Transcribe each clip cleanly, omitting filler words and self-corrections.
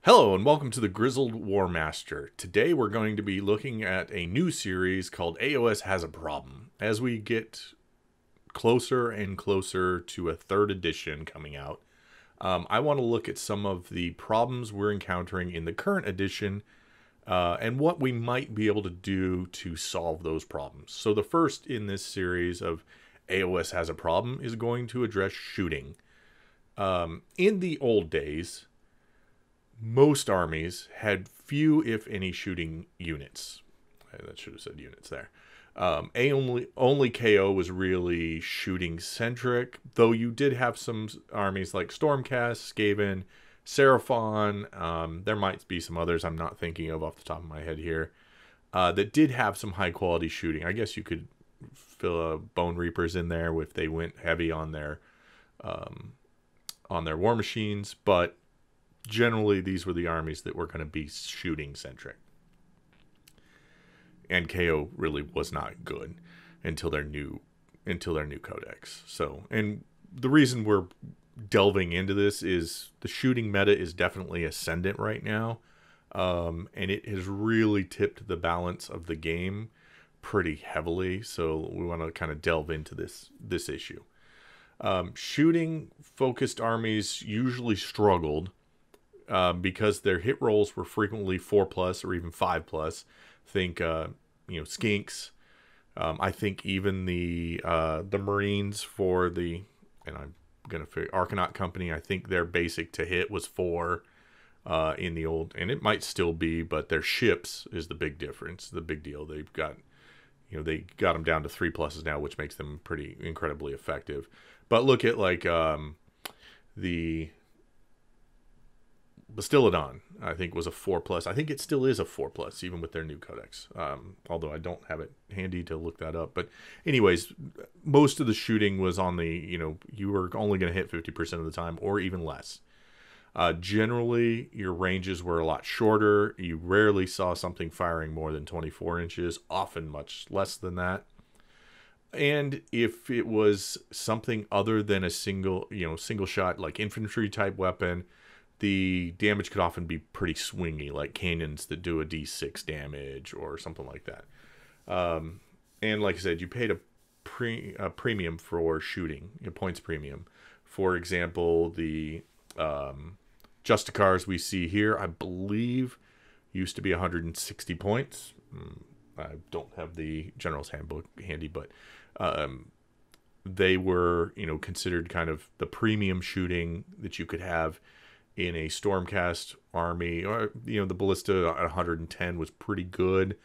Hello and welcome to the Grizzled Warmaster. Today we're going to be looking at a new series called AOS Has a Problem. As we get closer and closer to a third edition coming out, I want to look at some of the problems we're encountering in the current edition and what we might be able to do to solve those problems. So the first in this series of AOS Has a Problem is going to address shooting. In the old days, most armies had few, if any, shooting units. That should have said units there. Only KO was really shooting centric, though you did have some armies like Stormcast, Skaven, Seraphon. There might be some others I'm not thinking of off the top of my head here that did have some high quality shooting. I guess you could fill Bone Reapers in there if they went heavy on their war machines, but generally, these were the armies that were going to be shooting-centric. And KO really was not good until their new codex. So, and the reason we're delving into this is the shooting meta is definitely ascendant right now. And it has really tipped the balance of the game pretty heavily. So we want to kind of delve into this issue. Shooting-focused armies usually struggled because their hit rolls were frequently 4+ or even 5+. Think, Skinks. I think even the Marines for and I'm gonna figure Arcanaut Company. I think their basic to hit was 4 in the old, and it might still be, but their ships is the big difference, the big deal. They've got, they got them down to 3+ now, which makes them pretty incredibly effective. But look at like the Bastiladon, I think, was a 4+. I think it still is a 4+, even with their new codex. Although I don't have it handy to look that up. But anyways, most of the shooting was on the, you were only going to hit 50% of the time or even less. Generally, your ranges were a lot shorter. You rarely saw something firing more than 24 inches, often much less than that. And if it was something other than a single shot, like infantry type weapon, the damage could often be pretty swingy, like cannons that do a D6 damage or something like that. And like I said, you paid a premium for shooting, points premium. For example, the Justicars we see here, I believe, used to be 160 points. I don't have the General's Handbook handy, but they were, considered kind of the premium shooting that you could have in a Stormcast army. Or the Ballista at 110 was pretty good.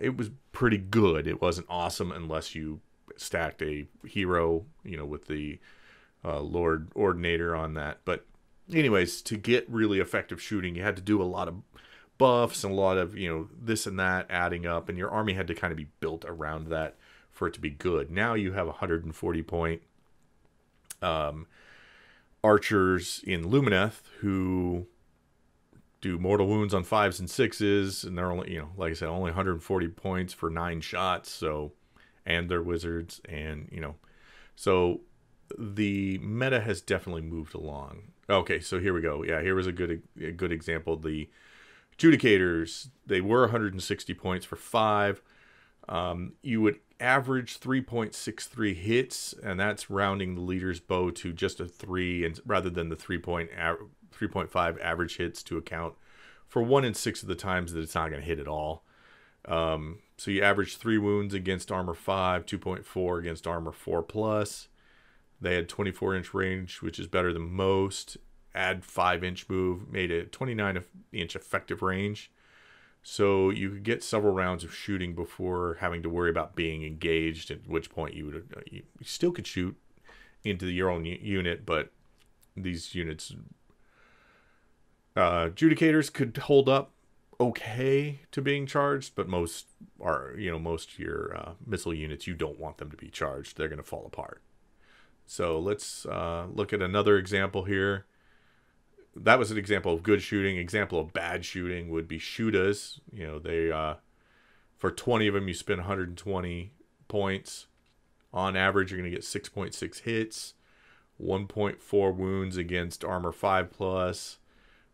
It was pretty good. It wasn't awesome unless you stacked a hero, with the Lord Ordinator on that. But anyways, to get really effective shooting, you had to do a lot of buffs and a lot of, this and that adding up, and your army had to kind of be built around that for it to be good. Now you have 140 point archers in Lumineth who do mortal wounds on 5s and 6s, and they're only, like I said, only 140 points for 9 shots. So, and they're wizards, and so the meta has definitely moved along. Okay, so here we go. Yeah, here was a good example. The Judicators, they were 160 points for 5. You would average 3.63 hits, and that's rounding the leader's bow to just a 3, and rather than the 3.5 average hits to account for 1 in 6 of the times that it's not going to hit at all. So you average 3 wounds against armor 5, 2.4 against armor 4+. They had 24-inch range, which is better than most. Add 5-inch move, made a 29-inch effective range. So you could get several rounds of shooting before having to worry about being engaged, at which point you still could shoot into your own unit, but these units, Judicators, could hold up okay to being charged, but most of your missile units, you don't want them to be charged. They're going to fall apart. So let's look at another example here. That was an example of good shooting. Example of bad shooting would be Shootas. They for 20 of them, you spend 120 points. On average, you're going to get 6.6 hits, 1.4 wounds against armor 5+,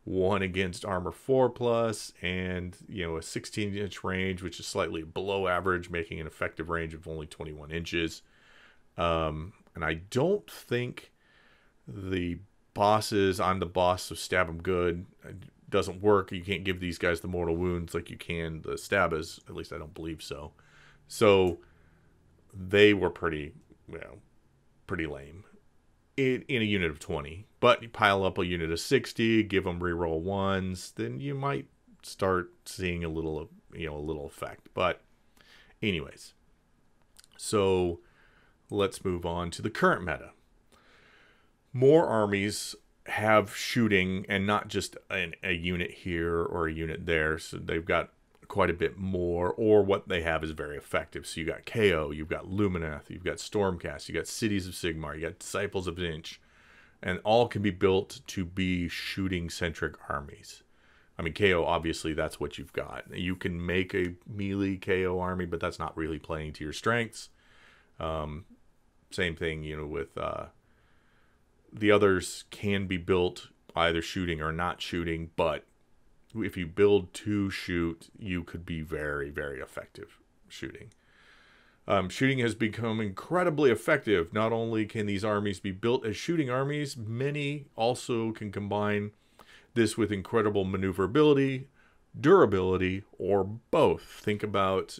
one against armor 4+, and a 16-inch range, which is slightly below average, making an effective range of only 21 inches. And I don't think the bosses, I'm the boss, so stab them good, doesn't work. You can't give these guys the mortal wounds like you can the stabbers. At least I don't believe so. So they were pretty lame in a unit of 20. But you pile up a unit of 60, give them reroll 1s, then you might start seeing a little effect. But anyways, so let's move on to the current meta. More armies have shooting, and not just a unit here or a unit there. So they've got quite a bit more, or what they have is very effective. So you got KO, you've got Lumineth, you've got Stormcast, you got Cities of Sigmar, you got Disciples of Inch, and all can be built to be shooting-centric armies. I mean, KO, obviously, that's what you've got. You can make a melee KO army, but that's not really playing to your strengths. Same thing, with the others can be built either shooting or not shooting, but if you build to shoot, you could be very, very effective shooting. Shooting has become incredibly effective. Not only can these armies be built as shooting armies, many also can combine this with incredible maneuverability, durability, or both. Think about,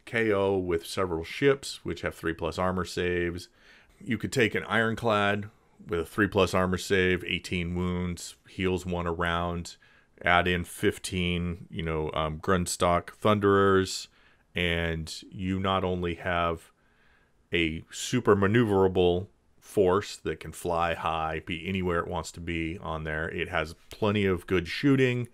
KO with several ships, which have 3+ armor saves. You could take an Ironclad with a 3+ armor save, 18 wounds, heals 1 around, add in 15, Grundstock Thunderers, and you not only have a super maneuverable force that can fly high, be anywhere it wants to be on there. It has plenty of good shooting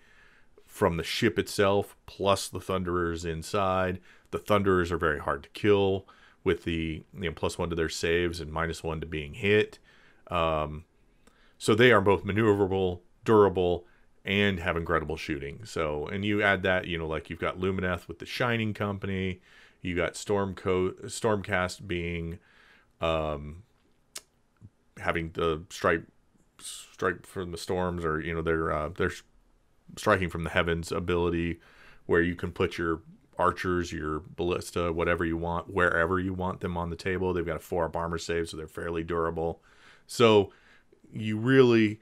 from the ship itself, plus the Thunderers inside. The Thunderers are very hard to kill, with the +1 to their saves and -1 to being hit. So they are both maneuverable, durable, and have incredible shooting. So, and you add that, like you've got Lumineth with the Shining Company, you got Stormcast being, having the strike from the storms, or they're striking from the heavens ability, where you can put your archers, your ballista, whatever you want, wherever you want them on the table. They've got a 4-up armor save, so they're fairly durable. So you really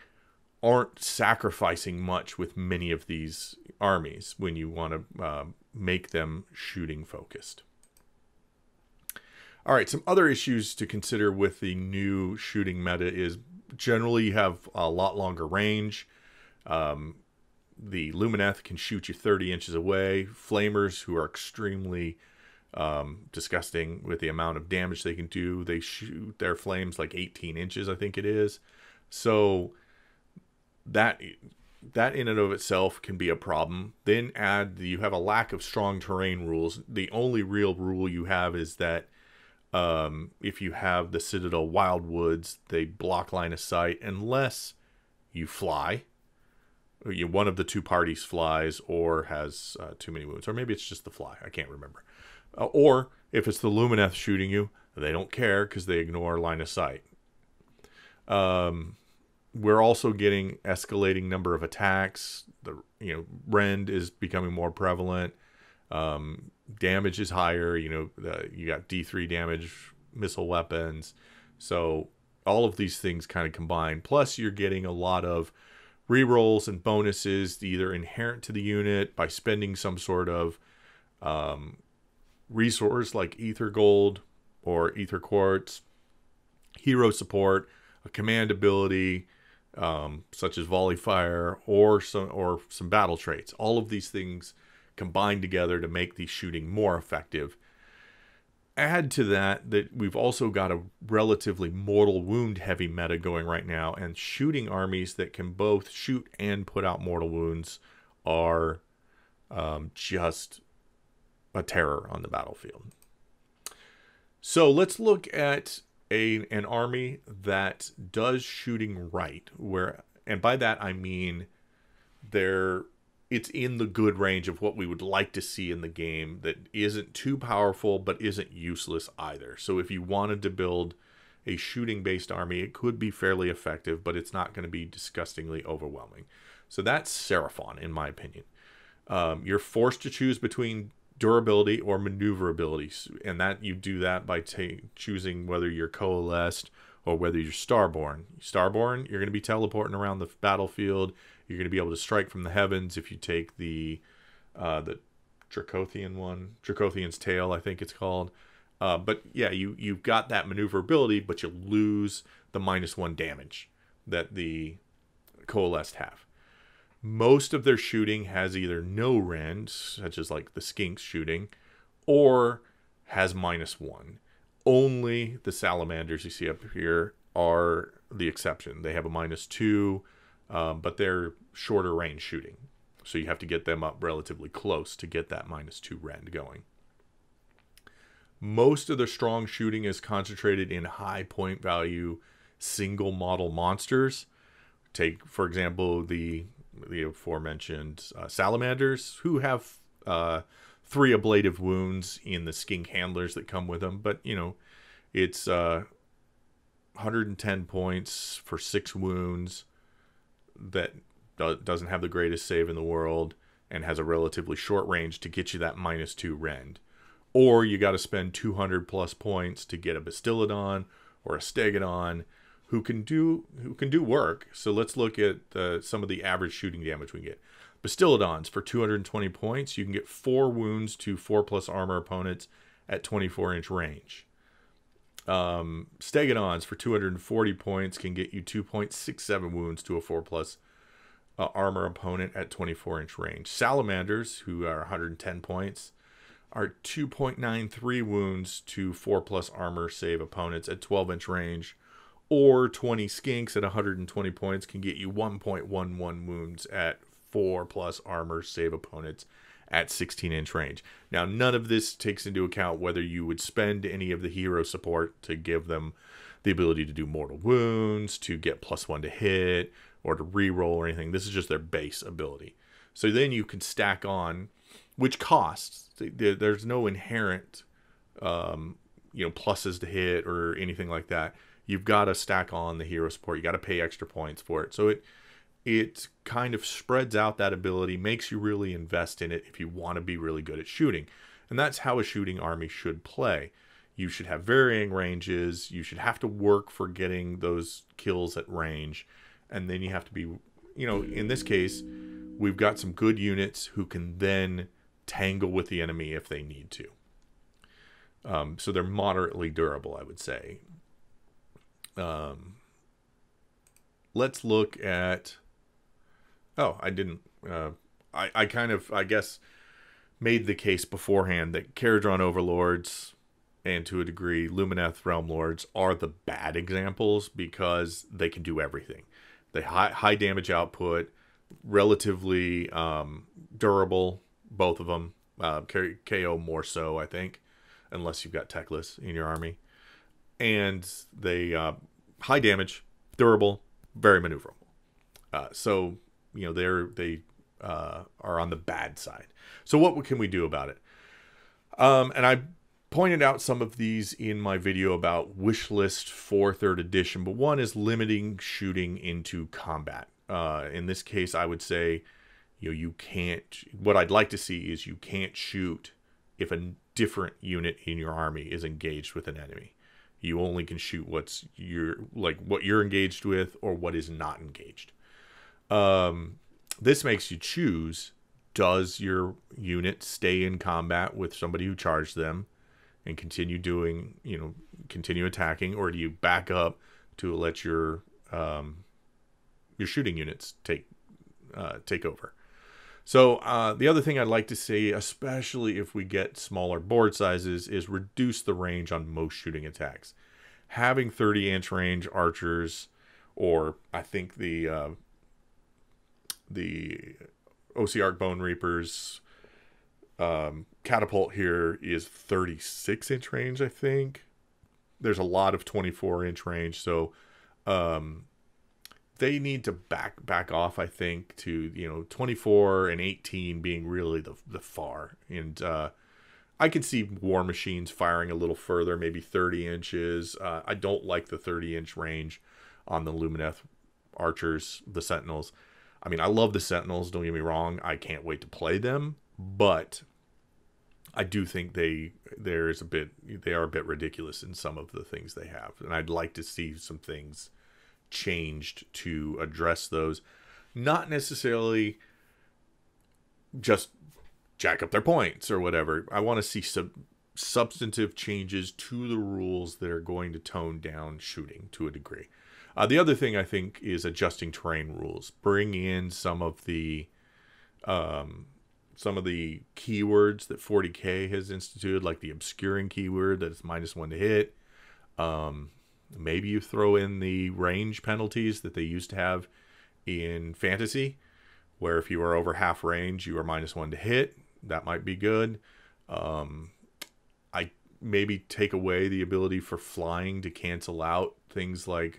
aren't sacrificing much with many of these armies when you want to make them shooting focused. All right, some other issues to consider with the new shooting meta is generally you have a lot longer range. The Lumineth can shoot you 30 inches away. Flamers, who are extremely disgusting with the amount of damage they can do, they shoot their flames like 18 inches, I think it is. So that in and of itself can be a problem. Then you have a lack of strong terrain rules. The only real rule you have is that if you have the Citadel Wildwoods, they block line of sight unless you fly. One of the two parties flies or has too many wounds. Or maybe it's just the fly. I can't remember. Or if it's the Lumineth shooting you, they don't care because they ignore line of sight. We're also getting escalating number of attacks. Rend is becoming more prevalent. Damage is higher. You got D3 damage, missile weapons. So all of these things kind of combine. Plus, you're getting a lot of rerolls and bonuses either inherent to the unit by spending some sort of resource like Ether Gold or Ether Quartz, hero support, a command ability such as Volley Fire, or some battle traits. All of these things combine together to make the shooting more effective. Add to that we've also got a relatively mortal wound heavy meta going right now, and shooting armies that can both shoot and put out mortal wounds are just a terror on the battlefield. So let's look at an army that does shooting right, and by that I mean it's in the good range of what we would like to see in the game, that isn't too powerful but isn't useless either. So if you wanted to build a shooting-based army, it could be fairly effective, but it's not going to be disgustingly overwhelming. So that's Seraphon, in my opinion. You're forced to choose between durability or maneuverability, and that you do that by choosing whether you're coalesced or whether you're starborn. Starborn, you're going to be teleporting around the battlefield. You're going to be able to strike from the heavens if you take the Dracothian one, Dracothian's Tail, I think it's called. But yeah, you've got that maneuverability, but you lose the -1 damage that the coalesced have. Most of their shooting has either no rend, such as like the Skinks shooting, or has -1. Only the Salamanders you see up here are the exception. They have a -2, but they're shorter range shooting. So you have to get them up relatively close to get that -2 rend going. Most of their strong shooting is concentrated in high point value single model monsters. Take, for example, the aforementioned Salamanders, who have 3 ablative wounds in the skink handlers that come with them. But, you know, it's 110 points for 6 wounds that doesn't have the greatest save in the world and has a relatively short range to get you that -2 rend. Or you got to spend 200 plus points to get a Bastiladon or a Stegodon who can do work. So let's look at some of the average shooting damage we get. Bastiladons for 220 points, you can get 4 wounds to 4+ armor opponents at 24-inch range. Stegodons for 240 points can get you 2.67 wounds to a 4+ armor opponent at 24-inch range. Salamanders, who are 110 points, are 2.93 wounds to 4+ armor save opponents at 12-inch range. Or 20 Skinks at 120 points can get you 1.11 wounds at 4+ armor save opponents at 16-inch range. Now, none of this takes into account whether you would spend any of the hero support to give them the ability to do mortal wounds, to get +1 to hit, or to reroll or anything. This is just their base ability. So then you can stack on, which costs. There's no inherent pluses to hit or anything like that. You've got to stack on the hero support. You got to pay extra points for it. So it kind of spreads out that ability, makes you really invest in it if you want to be really good at shooting. And that's how a shooting army should play. You should have varying ranges. You should have to work for getting those kills at range. And then you have to be, in this case, we've got some good units who can then tangle with the enemy if they need to. So they're moderately durable, I would say. Let's look at... Oh, I didn't... I kind of, I guess, made the case beforehand that Caradron Overlords and, to a degree, Lumineth Realm Lords are the bad examples because they can do everything. They high damage output, relatively durable, both of them. KO more so, I think, unless you've got Teclis in your army. And they high damage, durable, very maneuverable. So they are on the bad side. So what can we do about it? And I pointed out some of these in my video about wishlist for 3rd edition, but one is limiting shooting into combat. In this case, I would say, you can't. What I'd like to see is you can't shoot if a different unit in your army is engaged with an enemy. You only can shoot what you're engaged with or what is not engaged. This makes you choose, does your unit stay in combat with somebody who charged them and continue attacking, or do you back up to let your shooting units take over? So the other thing I'd like to see, especially if we get smaller board sizes, is reduce the range on most shooting attacks. Having 30-inch range archers, or I think the OC Bone Reapers catapult here is 36-inch range, I think. There's a lot of 24-inch range, so they need to back off, I think, to 24 and 18 being really the far. And I could see War Machines firing a little further, maybe 30 inches. I don't like the 30-inch range on the Lumineth archers, the Sentinels. I mean, I love the Sentinels, don't get me wrong. I can't wait to play them, but I do think they are a bit ridiculous in some of the things they have. And I'd like to see some things changed to address those. Not necessarily just jack up their points or whatever. I want to see some substantive changes to the rules that are going to tone down shooting to a degree. The other thing I think is adjusting terrain rules. Bring in some of the keywords that 40K has instituted, like the obscuring keyword that is -1 to hit. Maybe you throw in the range penalties that they used to have in Fantasy, where if you were over half range, you were -1 to hit. That might be good. I maybe take away the ability for flying to cancel out things like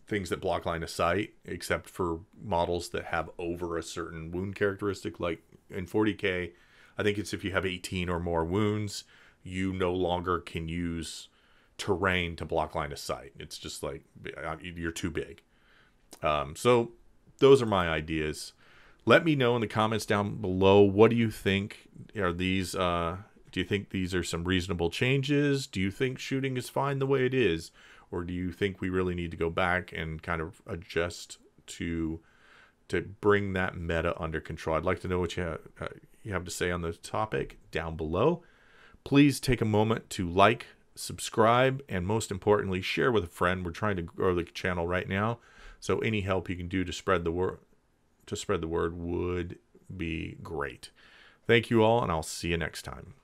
things that block line of sight, except for models that have over a certain wound characteristic. Like in 40K, I think it's if you have 18 or more wounds, you no longer can use terrain to block line of sight. It's just like you're too big. So those are my ideas. Let me know in the comments down below, what do you think? Are these do you think these are some reasonable changes? Do you think shooting is fine the way it is? Or do you think we really need to go back and kind of adjust to bring that meta under control? I'd like to know what you have to say on the topic down below. Please take a moment to like, subscribe, and most importantly, share with a friend. We're trying to grow the channel right now, so any help you can do to spread the word would be great. Thank you all, and I'll see you next time.